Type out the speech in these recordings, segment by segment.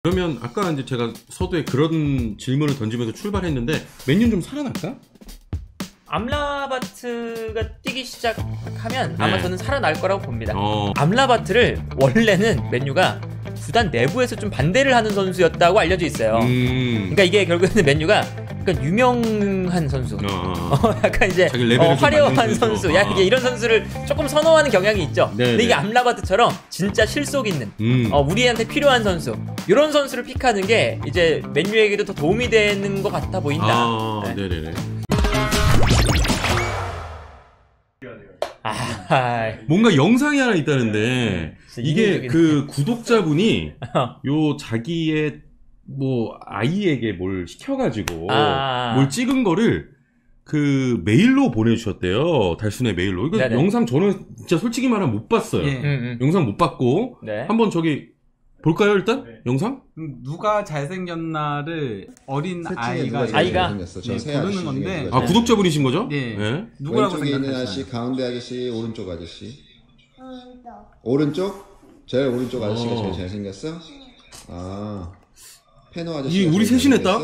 그러면 아까 이제 제가 서두에 그런 질문을 던지면서 출발했는데 맨유는 좀 살아날까? 암라바트가 뛰기 시작하면 네. 아마 저는 살아날 거라고 봅니다. 암라바트를 원래는 맨유가 구단 내부에서 좀 반대를 하는 선수였다고 알려져 있어요. 그러니까 이게 결국에는 맨유가 약간 유명한 선수, 약간 이제 화려한 선수, 야 이게 이런 선수를 조금 선호하는 경향이 있죠. 네네. 근데 이게 암라바트처럼 진짜 실속 있는, 우리한테 필요한 선수, 이런 선수를 픽하는 게 이제 맨유에게도 더 도움이 되는 것 같아 보인다. 네. 네네네. 뭔가 영상이 하나 있다는데 이게 그 구독자분이 요 자기의 뭐 아이에게 뭘 시켜가지고 뭘 찍은 거를 그 메일로 보내주셨대요. 달순의 메일로. 이거 네네. 영상 저는 진짜 솔직히 말하면 못 봤어요. 영상 못 봤고 네. 한번 저기 볼까요 일단? 네. 영상? 누가 잘생겼나를 어린 아이가 고르는 건데. 아 구독자분이신 거죠? 네. 네. 누구라고 왼쪽에 있는 생각하시나요? 아저씨, 가운데 아저씨, 오른쪽 아저씨. 오른쪽? 제일 오른쪽 아저씨가 제일 잘생겼어? 아, 페노 아저씨. 우리 셋이 냈다?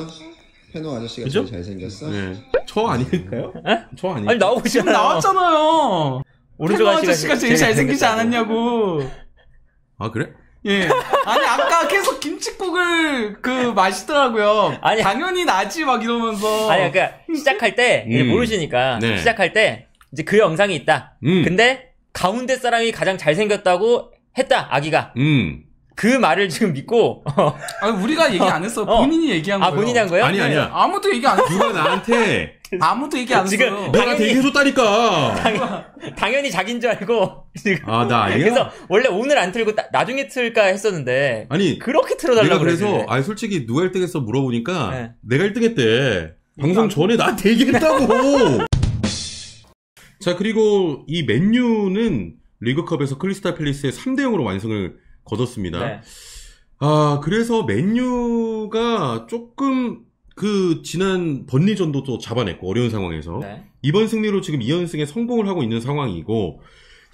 페노 아저씨가 그죠? 제일 잘생겼어? 네. 저 아닐까요? 저 아닐까요? 아니 나오고 지금 있잖아요. 나왔잖아요. 오른쪽 페노 아저씨가 제일 잘생기지 생겼다고. 않았냐고. 아 그래? 예. 아니 아까 계속 김칫국을 마시더라고요. 아니, 당연히 나지 막 이러면서. 아니 그러니까 시작할 때 이제 모르시니까 네. 시작할 때 이제 그 영상이 있다. 근데 가운데 사람이 가장 잘생겼다고 했다. 아기가. 그 말을 지금 믿고 아니 우리가 얘기 안 했어. 본인이 얘기한 거예요. 본인이 한 거예요? 아니야. 아무도 얘기 안 했어. 누가 나한테 아무도 얘기 안 지금 했어요. 내가 되게 해줬다니까. 당연히 자기인 줄 알고 지금. 아, 나 아니야? 그래서 원래 오늘 안 틀고 나중에 틀까 했었는데 아니 그렇게 내가 틀어달라고 그래서 그랬는데. 아니 솔직히 누가 1등했어 물어보니까 네. 내가 1등했대. 방송 전에 나한테 얘기했다고. 자 그리고 이 맨유는 리그컵에서 크리스탈 팰리스의 3대0으로 완승을 거뒀습니다. 네. 아 그래서 맨유가 조금 그 지난 번리전도 또 잡아냈고 어려운 상황에서 네. 이번 승리로 지금 2연승에 성공을 하고 있는 상황이고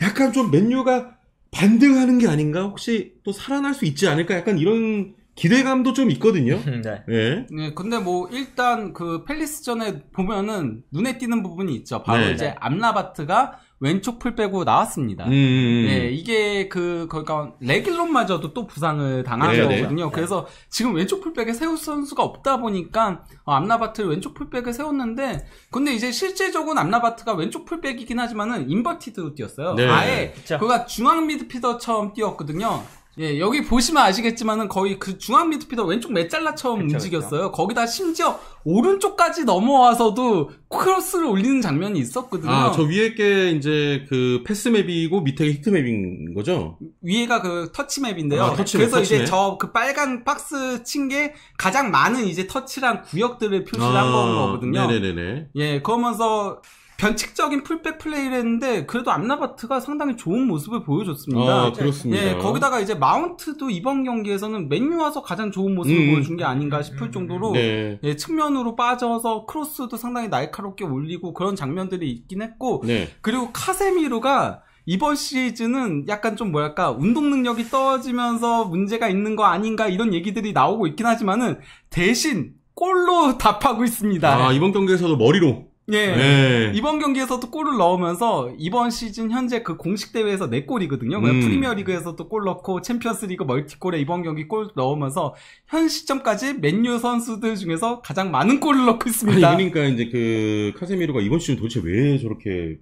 약간 좀 맨유가 반등하는 게 아닌가? 혹시 또 살아날 수 있지 않을까? 약간 이런 기대감도 좀 있거든요. 네. 네. 네, 근데 뭐 일단 그 팰리스전에 보면은 눈에 띄는 부분이 있죠. 바로 네. 이제 암라바트가 왼쪽 풀 빼고 나왔습니다. 네, 이게 그러니까 레길론마저도 또 부상을 당한 네, 거거든요. 네. 그래서 지금 왼쪽 풀백에 세울 선수가 없다 보니까 암라바트를 왼쪽 풀백에 세웠는데, 근데 이제 실제적으로는 암라바트가 왼쪽 풀백이긴 하지만은 인버티드로 뛰었어요. 네. 아예 그쵸. 그가 중앙 미드필더처럼 뛰었거든요. 예, 여기 보시면 아시겠지만은 거의 그 중앙 미드필더 왼쪽 메잘라처럼 그쵸, 움직였어요. 거기다 심지어 오른쪽까지 넘어와서도 크로스를 올리는 장면이 있었거든요. 아, 저 위에 게 이제 그 패스맵이고 밑에 게 히트맵인 거죠? 위에가 그 터치맵인데요. 아, 터치맵, 그래서 이제 터치맵. 저 그 빨간 박스 친 게 가장 많은 이제 터치랑 구역들을 표시를 한 거거든요. 네네네네. 예, 그러면서 변칙적인 풀백 플레이를 했는데 그래도 암라바트가 상당히 좋은 모습을 보여줬습니다. 아, 그렇습니다. 예, 거기다가 이제 마운트도 이번 경기에서는 맨유 와서 가장 좋은 모습을 보여준 게 아닌가 싶을 정도로 네. 예, 측면으로 빠져서 크로스도 상당히 날카롭게 올리고 그런 장면들이 있긴 했고, 네. 그리고 카세미루가 이번 시즌은 약간 좀 뭐랄까 운동 능력이 떨어지면서 문제가 있는 거 아닌가 이런 얘기들이 나오고 있긴 하지만은 대신 골로 답하고 있습니다. 아, 이번 경기에서도 머리로. 예. 네. 이번 경기에서도 골을 넣으면서 이번 시즌 현재 그 공식 대회에서 4골이거든요. 프리미어 리그에서도 골 넣고 챔피언스 리그 멀티골에 이번 경기 골 넣으면서 현 시점까지 맨유 선수들 중에서 가장 많은 골을 넣고 있습니다. 아니, 그러니까 이제 그 카세미로가 이번 시즌 도대체 왜 저렇게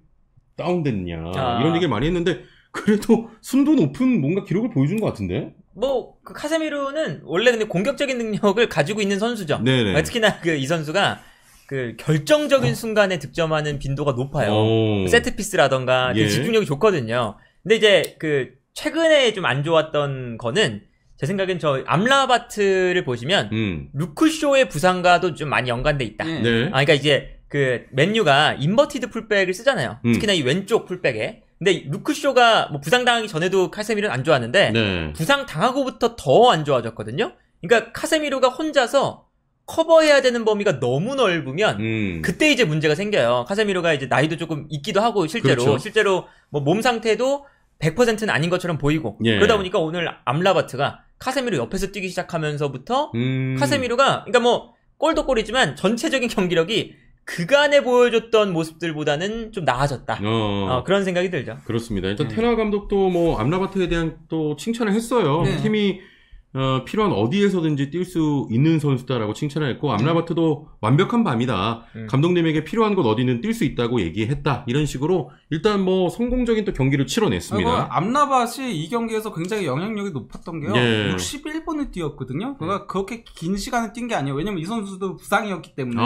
다운됐냐. 이런 얘기를 많이 했는데 그래도 순도 높은 뭔가 기록을 보여준 것 같은데? 뭐 그 카세미루는 원래 근데 공격적인 능력을 가지고 있는 선수죠. 네네. 특히나 그 이 선수가 그 결정적인 순간에 득점하는 빈도가 높아요. 세트피스라던가 예. 집중력이 좋거든요. 근데 이제 그 최근에 좀 안 좋았던 거는 제 생각엔 저 암라바트를 보시면 루크쇼의 부상과도 좀 많이 연관돼 있다. 네. 네. 아, 그러니까 이제 그 맨유가 인버티드 풀백을 쓰잖아요. 특히나 이 왼쪽 풀백에. 근데 루크쇼가 뭐 부상당하기 전에도 카세미루는 안 좋았는데 네. 부상 당하고부터 더 안 좋아졌거든요. 그러니까 카세미루가 혼자서 커버해야 되는 범위가 너무 넓으면 그때 이제 문제가 생겨요. 카세미루가 이제 나이도 조금 있기도 하고 그렇죠. 실제로 뭐 몸 상태도 100%는 아닌 것처럼 보이고 예. 그러다 보니까 오늘 암라바트가 카세미로 옆에서 뛰기 시작하면서부터 카세미로가 그러니까 뭐 골도 골이지만 전체적인 경기력이 그간에 보여줬던 모습들보다는 좀 나아졌다. 그런 생각이 들죠. 그렇습니다. 일단 테나 감독도 뭐 암라바트에 대한 또 칭찬을 했어요. 네. 팀이 필요한 어디에서든지 뛸 수 있는 선수다라고 칭찬을 했고 암라바트도 완벽한 밤이다. 감독님에게 필요한 곳 어디는 뛸 수 있다고 얘기했다. 이런 식으로 일단 뭐 성공적인 또 경기를 치러냈습니다. 암라바시 이 경기에서 굉장히 영향력이 높았던 게요. 예. 61분을 뛰었거든요. 그러니까 그렇게 긴 시간을 뛴 게 아니에요. 왜냐면 이 선수도 부상이었기 때문에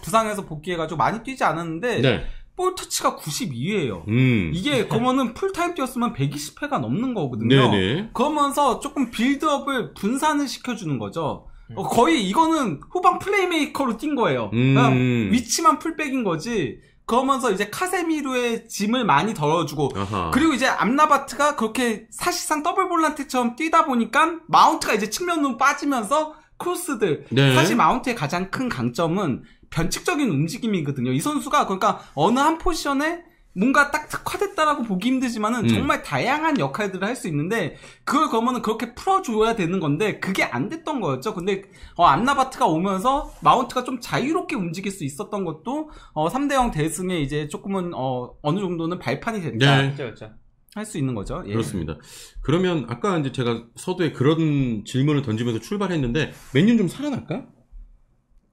부상해서 복귀해가지고 많이 뛰지 않았는데 네. 볼 터치가 92예요. 이게 그러면은 풀타임 뛰었으면 120회가 넘는 거거든요. 네네. 그러면서 조금 빌드업을 분산을 시켜주는 거죠. 거의 이거는 후방 플레이메이커로 뛴 거예요. 그러니까 위치만 풀백인 거지. 그러면서 이제 카세미루의 짐을 많이 덜어주고 그리고 이제 암라바트가 그렇게 사실상 더블 볼란트처럼 뛰다 보니까 마운트가 이제 측면으로 빠지면서 크로스들. 네. 사실 마운트의 가장 큰 강점은 변칙적인 움직임이거든요. 이 선수가 그러니까 어느 한 포지션에 뭔가 딱 특화됐다라고 보기 힘들지만은 정말 다양한 역할들을 할 수 있는데 그걸 그러면은 그렇게 풀어줘야 되는 건데 그게 안 됐던 거였죠. 근데 암라바트가 오면서 마운트가 좀 자유롭게 움직일 수 있었던 것도 3대0 대승에 이제 조금은 어느 정도는 발판이 됐다. 네. 그렇죠. 할 수 있는 거죠. 예. 그렇습니다. 그러면 아까 이제 제가 서두에 그런 질문을 던지면서 출발했는데 맨유는 좀 살아날까?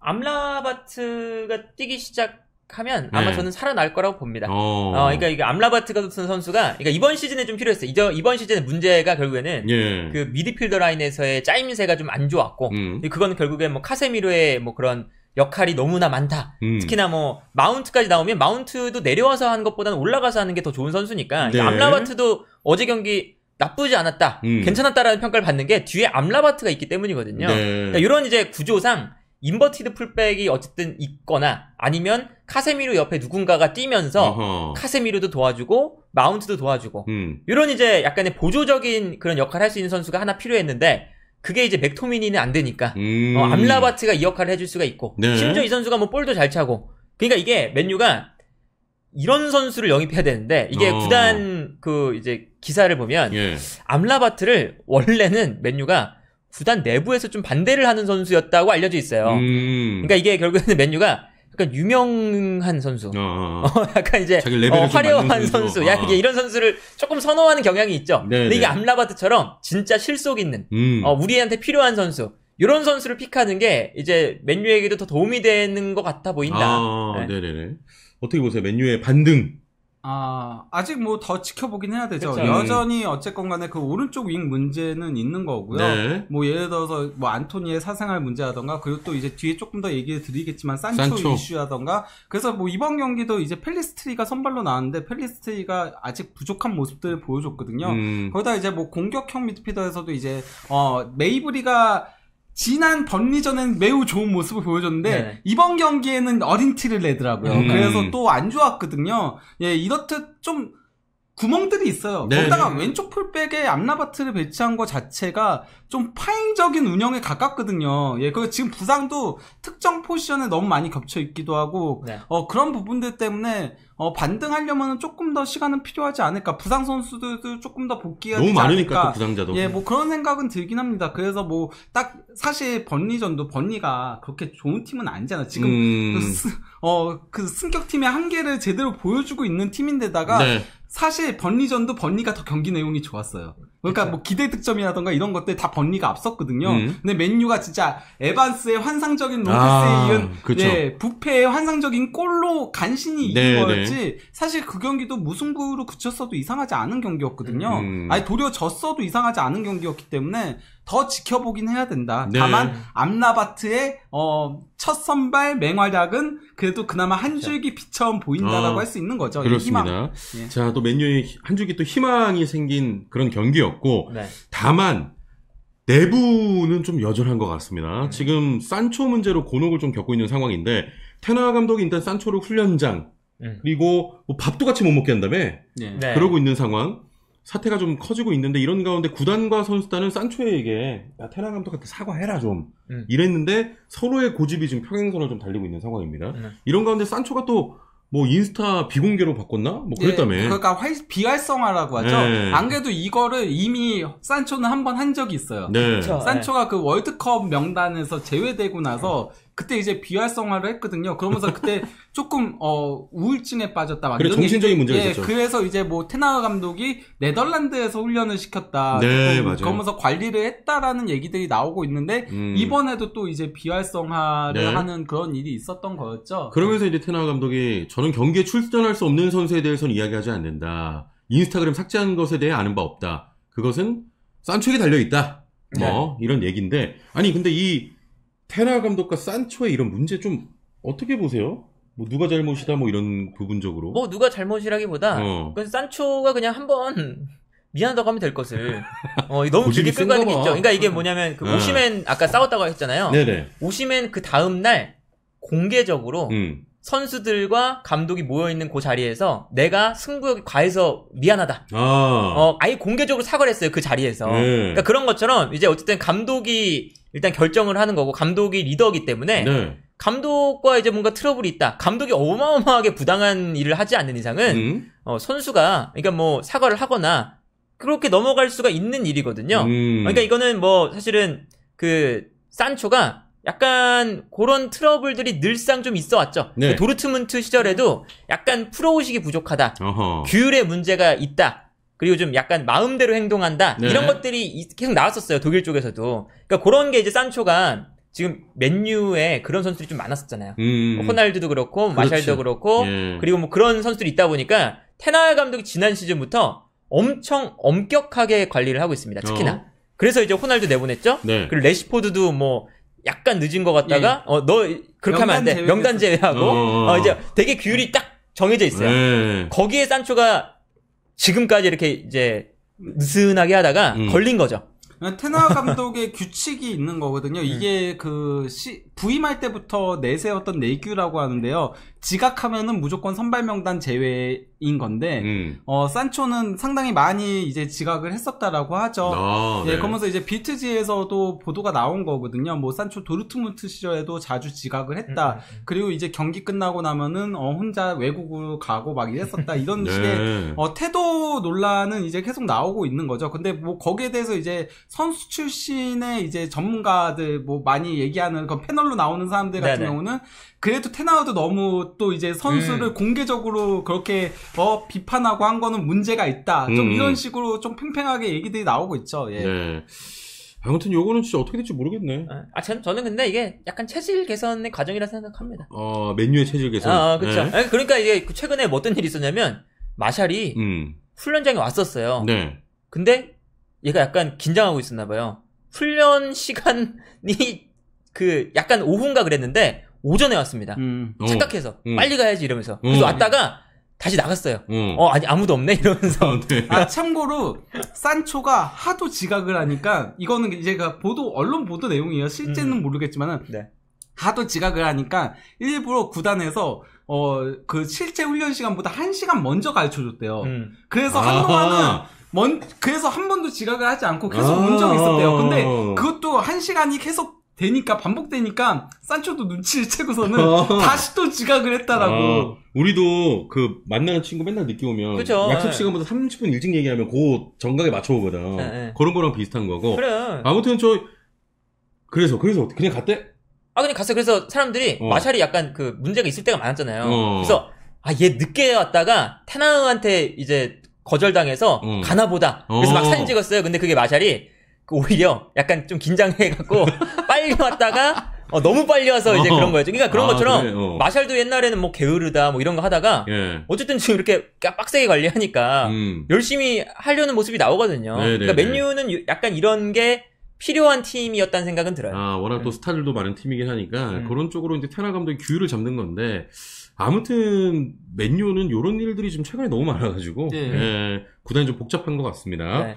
암라바트가 뛰기 시작하면 아마 네. 저는 살아날 거라고 봅니다. 그러니까 이게 암라바트 같은 선수가 그러니까 이번 시즌에 좀 필요했어요. 이번 시즌의 문제가 결국에는 예. 그 미드필더 라인에서의 짜임새가 좀 안 좋았고 그건 결국에 뭐 카세미로의 뭐 그런 역할이 너무나 많다. 특히나 뭐 마운트까지 나오면 마운트도 내려와서 하는 것보다는 올라가서 하는 게 더 좋은 선수니까 네. 암라바트도 어제 경기 나쁘지 않았다. 괜찮았다라는 평가를 받는 게 뒤에 암라바트가 있기 때문이거든요. 네. 그러니까 이런 이제 구조상 인버티드 풀백이 어쨌든 있거나 아니면 카세미로 옆에 누군가가 뛰면서 카세미로도 도와주고 마운트도 도와주고 이런 이제 약간의 보조적인 그런 역할을 할 수 있는 선수가 하나 필요했는데 그게 이제 맥토미니는 안 되니까 암라바트가 이 역할을 해줄 수가 있고 네. 심지어 이 선수가 뭐 볼도 잘 차고 그러니까 이게 맨유가 이런 선수를 영입해야 되는데 이게 구단 그 이제 기사를 보면 예. 암라바트를 원래는 맨유가 구단 내부에서 좀 반대를 하는 선수였다고 알려져 있어요. 그러니까 이게 결국에는 맨유가 약간 유명한 선수, 약간 이제 자기 레벨을 좀 화려한 맞는 선수, 야 이게 이런 선수를 조금 선호하는 경향이 있죠. 네네. 근데 이게 암라바트처럼 진짜 실속 있는, 우리한테 필요한 선수, 이런 선수를 픽하는 게 이제 맨유에게도 더 도움이 되는 것 같아 보인다. 네. 네네네. 어떻게 보세요? 맨유의 반등. 아직 뭐 더 지켜보긴 해야 되죠. 그쵸. 여전히 어쨌건 간에 그 오른쪽 윙 문제는 있는 거고요. 네. 뭐 예를 들어서 뭐 안토니의 사생활 문제라던가 그리고 또 이제 뒤에 조금 더 얘기를 드리겠지만 산초 이슈라던가 그래서 뭐 이번 경기도 이제 펠리스트리가 선발로 나왔는데 펠리스트리가 아직 부족한 모습들을 보여줬거든요. 거기다 이제 뭐 공격형 미드필더에서도 이제 메이브리가 지난 번리전엔 매우 좋은 모습을 보여줬는데 네. 이번 경기에는 어린 티를 내더라고요. 그래서 또 안 좋았거든요. 예, 이렇듯 좀 구멍들이 있어요. 네. 거기다가 왼쪽 풀백에 암라바트를 배치한 것 자체가 좀 파행적인 운영에 가깝거든요. 예, 그리고 지금 부상도 특정 포지션에 너무 많이 겹쳐 있기도 하고, 네. 그런 부분들 때문에, 반등하려면 조금 더 시간은 필요하지 않을까. 부상 선수들도 조금 더 복귀해야 되지 너무 않을까. 많으니까 또 부상자도. 예, 뭐 그런 생각은 들긴 합니다. 그래서 뭐, 사실 번리가 그렇게 좋은 팀은 아니잖아. 지금, 그 승격팀의 한계를 제대로 보여주고 있는 팀인데다가, 네. 사실 번리전도 번리가 더 경기 내용이 좋았어요. 그러니까 뭐 기대 득점이라던가 이런 것들 다 번리가 앞섰거든요. 근데 맨유가 진짜 에반스의 환상적인 롱패스에 이은 그쵸. 예, 부패의 환상적인 골로 간신히 이긴 네, 거였지. 네. 사실 그 경기도 무승부로 그쳤어도 이상하지 않은 경기였거든요. 아니 도리어 졌어도 이상하지 않은 경기였기 때문에 더 지켜보긴 해야 된다. 네. 다만 암라바트의 첫 선발 맹활약은 그래도 그나마 한 줄기 빛처럼 보인다라고 할 수 있는 거죠. 그렇습니다. 희망. 예. 자, 또 맨유의 한 줄기 또 희망이 생긴 그런 경기였고, 네. 다만 내부는 좀 여전한 것 같습니다. 지금 산초 문제로 곤혹을 좀 겪고 있는 상황인데 테나 감독이 일단 산초를 훈련장 그리고 뭐 밥도 같이 못 먹게 한다며 예. 네. 그러고 있는 상황. 사태가 좀 커지고 있는데 이런 가운데 구단과 선수단은 산초에게 야, 테나 감독한테 사과해라 좀 이랬는데 서로의 고집이 지금 평행선을 좀 달리고 있는 상황입니다. 이런 가운데 산초가 또 뭐 인스타 비공개로 바꿨나? 뭐 그랬다며. 그러니까 비활성화라고 하죠. 네. 안 그래도 이거를 이미 산초는 한 번 한 적이 있어요. 네. 그쵸. 산초가 그 월드컵 명단에서 제외되고 나서 그때 이제 비활성화를 했거든요. 그러면서 그때 조금 우울증에 빠졌다. 막 그래, 이런 정신적인 문제가 있었죠. 그래서 이제 뭐 테나우 감독이 네덜란드에서 훈련을 시켰다. 네, 맞아요. 그러면서 관리를 했다라는 얘기들이 나오고 있는데 이번에도 또 이제 비활성화를 네. 하는 그런 일이 있었던 거였죠. 그러면서 이제 테나우 감독이 저는 경기에 출전할 수 없는 선수에 대해서는 이야기하지 않는다. 인스타그램 삭제한 것에 대해 아는 바 없다. 그것은 산초에게 달려있다. 뭐 이런 얘기인데 아니 근데 이 테나우 감독과 산초의 이런 문제 좀 어떻게 보세요? 뭐 누가 잘못이다 뭐 이런 부분적으로. 뭐 누가 잘못이라기보다 그 산초가 그냥 한번 미안하다고 하면 될 것을 너무 길게 끌고 가는 게 있죠. 그러니까 이게 뭐냐면 그 오시멘 아까 싸웠다고 했잖아요. 네네. 오시멘 그 다음 날 공개적으로 선수들과 감독이 모여있는 그 자리에서 내가 승부욕이 과해서 미안하다. 아예 공개적으로 사과를 했어요. 그 자리에서. 그러니까 그런 것처럼 이제 어쨌든 감독이 일단 결정을 하는 거고 감독이 리더이기 때문에 감독과 이제 뭔가 트러블이 있다. 감독이 어마어마하게 부당한 일을 하지 않는 이상은 선수가 그러니까 뭐 사과를 하거나 그렇게 넘어갈 수가 있는 일이거든요. 그러니까 이거는 뭐 사실은 그 산초가 약간 그런 트러블들이 늘상 좀 있어 왔죠. 네. 도르트문트 시절에도 약간 프로의식이 부족하다. 어허. 규율에 문제가 있다. 그리고 좀 약간 마음대로 행동한다. 네. 이런 것들이 계속 나왔었어요. 독일 쪽에서도. 그러니까 그런 게 이제 산초가 지금 맨유에 그런 선수들이 좀 많았었잖아요. 호날두도 그렇고 마샬도 그렇고 그리고 뭐 그런 선수들이 있다 보니까 테나우 감독이 지난 시즌부터 엄청 엄격하게 관리를 하고 있습니다. 특히나. 그래서 이제 호날두 내보냈죠. 네. 그리고 레시포드도 뭐 약간 늦은 것 같다가 너 그렇게 하면 안 돼. 명단 제외하고 이제 되게 규율이 딱 정해져 있어요. 거기에 산초가 지금까지 이렇게 이제 느슨하게 하다가 걸린 거죠. 테나우 감독의 규칙이 있는 거거든요. 이게 부임할 때부터 내세웠던 내규라고 하는데요. 지각하면은 무조건 선발 명단 제외인 건데, 산초는 상당히 많이 이제 지각을 했었다라고 하죠. 네. 그러면서 이제 비트지에서도 보도가 나온 거거든요. 뭐 산초 도르트문트 시절에도 자주 지각을 했다. 그리고 이제 경기 끝나고 나면은 혼자 외국으로 가고 막 이랬었다. 이런 식의 태도 논란은 이제 계속 나오고 있는 거죠. 근데 뭐 거기에 대해서 이제 선수 출신의 이제 전문가들 뭐 많이 얘기하는 그 패널로 나오는 사람들 같은 경우는 그래도 테나우도 너무 또 이제 선수를 공개적으로 그렇게 비판하고 한 거는 문제가 있다. 좀 이런 식으로 좀 팽팽하게 얘기들이 나오고 있죠. 예. 네. 아무튼 요거는 진짜 어떻게 될지 모르겠네. 저는 근데 이게 약간 체질 개선의 과정이라 생각합니다. 맨유의 체질 개선. 그렇죠. 네. 그러니까 이게 최근에 뭐 어떤 일이 있었냐면 마샬이 훈련장에 왔었어요. 네. 근데 얘가 약간 긴장하고 있었나 봐요. 훈련 시간이 약간 오후인가 그랬는데 오전에 왔습니다. 착각해서 빨리 가야지 이러면서. 그래서 왔다가 다시 나갔어요. 아니 아무도 없네 이러면서. 네. 참고로 산초가 하도 지각을 하니까 이거는 이제 언론 보도 내용이에요. 실제는 모르겠지만은 하도 지각을 하니까 일부러 구단에서 그 실제 훈련 시간보다 1시간 먼저 가르쳐줬대요. 그래서 한동안은 그래서 한 번도 지각을 하지 않고 계속 온 적이 있었대요. 근데 그것도 1시간이 계속 되니까 반복되니까 산초도 눈치를 채고서는 다시 또 지각을 했다라고. 우리도 그 만나는 친구 맨날 늦게 오면 그쵸, 약속 시간보다 30분 일찍 얘기하면 그 정각에 맞춰오거든. 그런 거랑 비슷한 거고. 그래. 아무튼 그래서 그냥 갔대? 그냥 갔어요. 그래서 사람들이 마샬이 약간 그 문제가 있을 때가 많았잖아요. 그래서 얘 늦게 왔다가 테나우한테 이제 거절당해서 가나보다. 그래서 막 사진 찍었어요. 근데 그게 마샬이 오히려 약간 좀 긴장해갖고 빨리 왔다가 너무 빨리 와서 이제 그런 거였죠. 그러니까 그런 것처럼 그래? 마샬도 옛날에는 뭐 게으르다 뭐 이런 거 하다가 어쨌든 지금 이렇게 빡세게 관리하니까 열심히 하려는 모습이 나오거든요. 그러니까 맨유는 약간 이런 게 필요한 팀이었다는 생각은 들어요. 워낙 또 스타들도 많은 팀이긴 하니까 그런 쪽으로 이제 테나우 감독이 규율을 잡는 건데 아무튼 맨유는 이런 일들이 좀 최근에 너무 많아가지고 구단이 좀 복잡한 것 같습니다.